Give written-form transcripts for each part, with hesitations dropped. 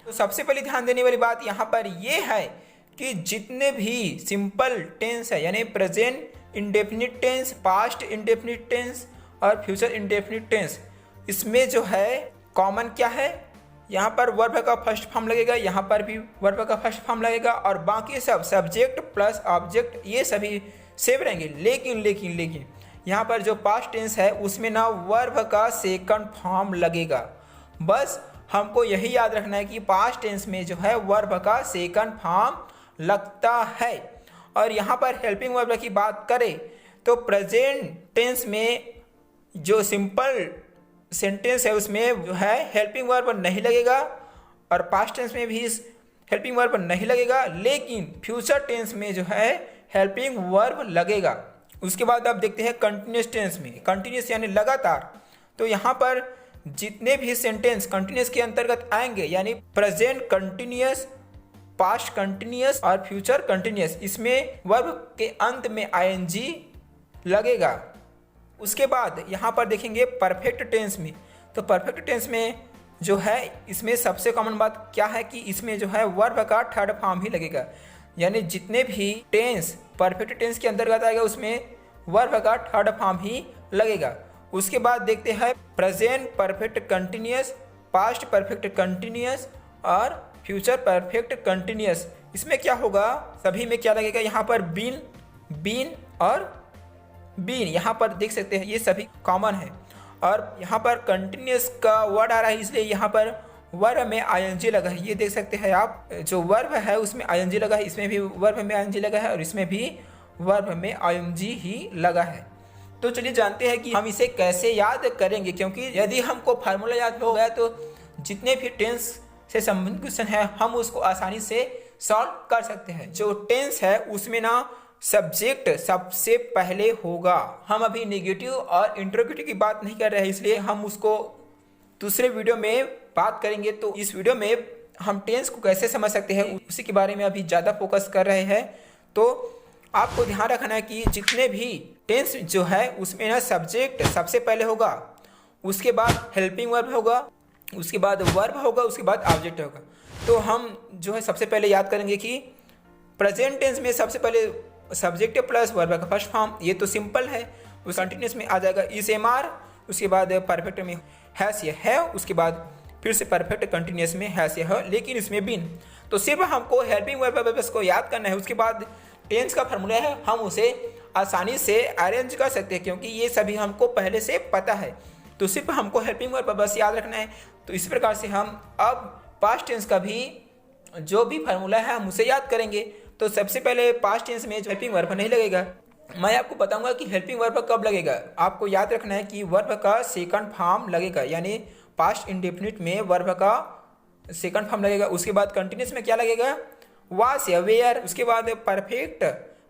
तो सबसे पहले ध्यान देने वाली बात यहाँ पर ये है कि जितने भी सिंपल टेंस है यानी present indefinite tense, past indefinite tense और फ्यूचर इंडेफिनिट टेंस, इसमें जो है कॉमन क्या है, यहाँ पर वर्ब का फर्स्ट फॉर्म लगेगा, यहाँ पर भी वर्ब का फर्स्ट फॉर्म लगेगा और बाकी सब सब्जेक्ट प्लस ऑब्जेक्ट ये सभी सेम रहेंगे। लेकिन यहाँ पर जो पास्ट टेंस है उसमें ना वर्ब का सेकंड फॉर्म लगेगा। बस हमको यही याद रखना है कि पास्ट टेंस में जो है वर्ब का सेकंड फॉर्म लगता है। और यहाँ पर हेल्पिंग वर्ब की बात करें तो प्रेजेंट टेंस में जो सिंपल सेंटेंस है उसमें जो है हेल्पिंग वर्ब नहीं लगेगा और पास्ट टेंस में भी हेल्पिंग वर्ब नहीं लगेगा, लेकिन फ्यूचर टेंस में जो है हेल्पिंग वर्ब लगेगा। उसके बाद आप देखते हैं कंटिन्यूस टेंस में, कंटिन्यूस यानी लगातार। तो यहाँ पर जितने भी सेंटेंस कंटिन्यूस के अंतर्गत आएंगे यानी प्रेजेंट कंटिन्यूस, पास्ट कंटिन्यूस और फ्यूचर कंटिन्यूस, इसमें वर्ब के अंत में आईएनजी लगेगा। उसके बाद यहाँ पर देखेंगे परफेक्ट टेंस में, तो परफेक्ट टेंस में जो है इसमें सबसे कॉमन बात क्या है कि इसमें जो है वर्ब का थर्ड फॉर्म ही लगेगा। यानी जितने भी टेंस परफेक्ट टेंस के अंतर्गत आएगा उसमें वर्ब का थर्ड फॉर्म ही लगेगा। उसके बाद देखते हैं present perfect continuous, past perfect continuous और फ्यूचर परफेक्ट कंटिन्यूस। इसमें क्या होगा, सभी में क्या लगेगा, यहाँ पर बीन और बीन यहाँ पर देख सकते हैं ये सभी कॉमन है। और यहाँ पर कंटिन्यूस का वर्ड आ रहा है इसलिए यहाँ पर वर्ब में आईएनजी लगा है। ये देख सकते हैं आप, जो वर्ब है उसमें आईएनजी लगा है, इसमें भी वर्ब में आईएनजी लगा है और इसमें भी वर्ब में आईएनजी ही लगा है। तो चलिए जानते हैं कि हम इसे कैसे याद करेंगे, क्योंकि यदि हमको फार्मूला याद हो गया तो जितने भी टेंस से संबंधित क्वेश्चन है हम उसको आसानी से सॉल्व कर सकते हैं। जो टेंस है उसमें ना सब्जेक्ट सबसे पहले होगा। हम अभी नेगेटिव और इंटरोगेटिव की बात नहीं कर रहे हैं, इसलिए हम उसको दूसरे वीडियो में बात करेंगे। तो इस वीडियो में हम टेंस को कैसे समझ सकते हैं उसी के बारे में अभी ज़्यादा फोकस कर रहे हैं। तो आपको ध्यान रखना है कि जितने भी टेंस जो है उसमें ना सब्जेक्ट सबसे पहले होगा, उसके बाद हेल्पिंग वर्ब होगा, उसके बाद वर्ब होगा, उसके बाद ऑब्जेक्ट होगा। तो हम जो है सबसे पहले याद करेंगे कि प्रेजेंट टेंस में सबसे पहले सब्जेक्ट प्लस वर्ब का फर्स्ट फॉर्म, ये तो सिंपल है। उस कंटिन्यूस में आ जाएगा इस एम आर, उसके बाद परफेक्ट में हैस या है, उसके बाद फिर से परफेक्ट कंटिन्यूस में हैस या है, लेकिन इसमें बीन। तो सिर्फ हमको हेल्पिंग वर्ब को याद करना है। उसके बाद टेंस का फार्मूला है, हम उसे आसानी से अरेंज कर सकते हैं क्योंकि ये सभी हमको पहले से पता है। तो सिर्फ हमको हेल्पिंग वर्ब बस याद रखना है। तो इस प्रकार से हम अब पास्ट टेंस का भी जो भी फार्मूला है हम उसे याद करेंगे। तो सबसे पहले पास्ट टेंस में जो हेल्पिंग वर्ब नहीं लगेगा, मैं आपको बताऊंगा कि हेल्पिंग वर्ब कब लगेगा। आपको याद रखना है कि वर्ब का सेकंड फॉर्म लगेगा, यानी पास्ट इंडेफिनिट में वर्ब का सेकंड फॉर्म लगेगा। उसके बाद कंटिन्यूस में क्या लगेगा, वास या वेयर। उसके बाद परफेक्ट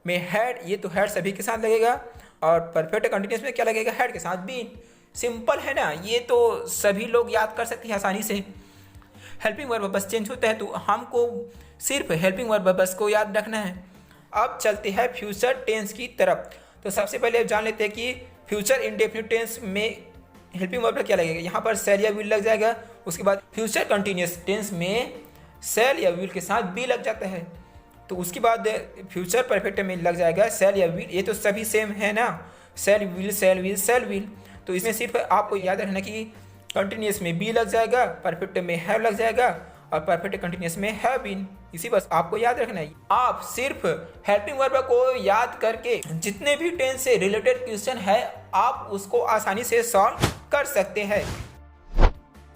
में हैड, ये तो हैड सभी के साथ लगेगा। और परफेक्ट कंटिन्यूस में क्या लगेगा, हैड के साथ बीन। सिंपल है ना, ये तो सभी लोग याद कर सकते हैं आसानी से। हेल्पिंग वर्ब बस चेंज होता है तो हमको सिर्फ हेल्पिंग वर्ब बस को याद रखना है। अब चलते हैं फ्यूचर टेंस की तरफ। तो सबसे पहले जान लेते हैं कि फ्यूचर इंडेफिनिट टेंस में हेल्पिंग वर्ब क्या लगेगा। यहाँ पर सेल या विल लग जाएगा। उसके बाद फ्यूचर कंटिन्यूस टेंस में सेल या विल के साथ बी लग जाता है। तो उसके बाद फ्यूचर परफेक्ट में लग जाएगा सेल या विल। ये तो सभी सेम है ना, shall will shall will shall will. तो इसमें सिर्फ आपको याद रखना कि कंटिन्यूस में बी लग जाएगा, परफेक्ट में हैव लग जाएगा और परफेक्ट कंटिन्यूस में हैव बीन। इसी बस आपको याद रखना है। आप सिर्फ हेल्पिंग वर्ब को याद करके जितने भी टेंस से रिलेटेड क्वेश्चन है आप उसको आसानी से सॉल्व कर सकते हैं।